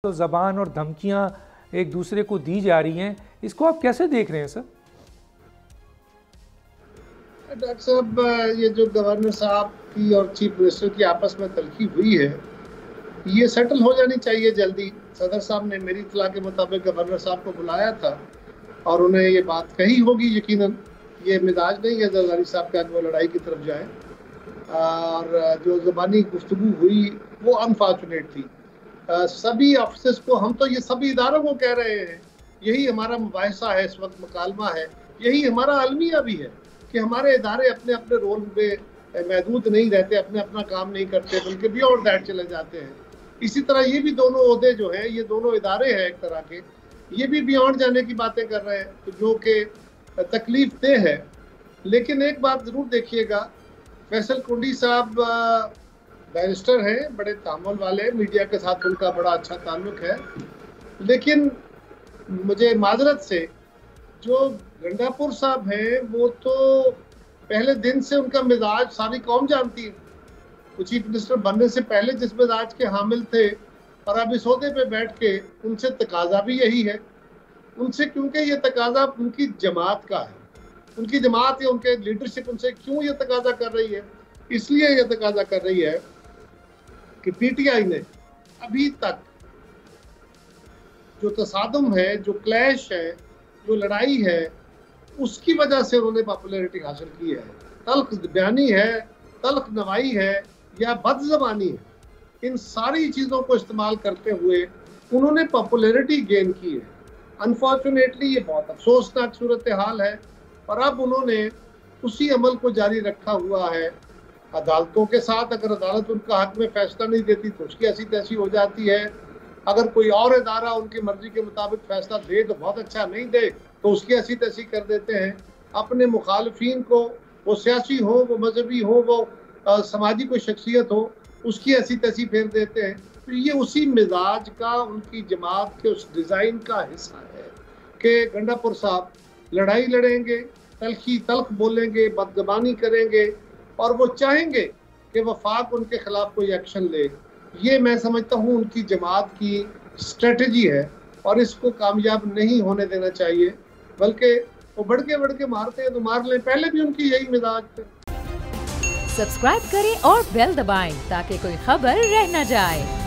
तो ज़बान और धमकियां एक दूसरे को दी जा रही हैं, इसको आप कैसे देख रहे हैं सर? डॉक्टर साहब, ये जो गवर्नर साहब की और चीफ मिनिस्टर की आपस में तल्खी हुई है, ये सेटल हो जानी चाहिए जल्दी। सदर साहब ने मेरी इत्तला के मुताबिक गवर्नर साहब को बुलाया था और उन्हें ये बात कही होगी। यकीनन ये मिजाज नहीं है जरदारी साहब का वो लड़ाई की तरफ जाए, और जो ज़बानी गुफ्तगू हुई वो अनफॉर्चुनेट थी। सभी ऑफिसर्स को, हम तो ये सभी इदारों को कह रहे हैं, यही हमारा मुबाहिसा है, इस वक्त मुकालमा है, यही हमारा अलमिया भी है कि हमारे इदारे अपने अपने रोल में महदूद नहीं रहते, अपने अपना काम नहीं करते, बल्कि बियॉन्ड दैट चले जाते हैं। इसी तरह ये भी दोनों ओहदे जो हैं, ये दोनों इदारे हैं एक तरह के, ये भी बियॉन्ड जाने की बातें कर रहे हैं जो कि तकलीफ देह है। लेकिन एक बात ज़रूर देखिएगा, फैसल कुंडी साहब बैरिस्टर हैं, बड़े तामुल वाले, मीडिया के साथ उनका बड़ा अच्छा ताल्लुक है। लेकिन मुझे माजरत से जो गंडापुर साहब हैं, वो तो पहले दिन से उनका मिजाज सारी कौम जानती है। वो चीफ मिनिस्टर बनने से पहले जिस मिजाज के हामिल थे, और अब इस ओहदे पे बैठ के उनसे तकाजा भी यही है उनसे, क्योंकि ये तकाजा उनकी जमात का है। उनकी जमात या उनके लीडरशिप उनसे क्यों ये तकाजा कर रही है? इसलिए ये तकाजा कर रही है कि पीटीआई ने अभी तक जो तसादुम है, जो क्लैश है, जो लड़ाई है, उसकी वजह से उन्होंने पॉपुलैरिटी हासिल की है। तल्ख बयानी है, तल्ख नवाई है या बदज़बानी है, इन सारी चीज़ों को इस्तेमाल करते हुए उन्होंने पॉपुलैरिटी गेन की है। अनफॉर्चुनेटली ये बहुत अफसोसनाक सूरत हाल है, और अब उन्होंने उसी अमल को जारी रखा हुआ है अदालतों के साथ। अगर अदालत उनका हक में फैसला नहीं देती तो उसकी ऐसी तैसी हो जाती है। अगर कोई और इदारा उनकी मर्जी के मुताबिक फैसला दे तो बहुत अच्छा, नहीं दे तो उसकी ऐसी तैसी कर देते हैं। अपने मुखालफीन को, वो सियासी हो, वो मजहबी हो, वो समाजी कोई शख्सियत हो, उसकी ऐसी तैसी फेर देते हैं। तो ये उसी मिजाज का, उनकी जमात के उस डिज़ाइन का हिस्सा है कि गंडापुर साहब लड़ाई लड़ेंगे, तल्ख बोलेंगे, बदज़बानी करेंगे, और वो चाहेंगे कि वफाक उनके खिलाफ कोई एक्शन ले। ये मैं समझता हूँ उनकी जमात की स्ट्रेटजी है, और इसको कामयाब नहीं होने देना चाहिए। बल्कि वो बढ़ के मारते हैं तो मार लें, पहले भी उनकी यही मिजाज थे। सब्सक्राइब करें और बेल दबाएं ताकि कोई खबर रह न जाए।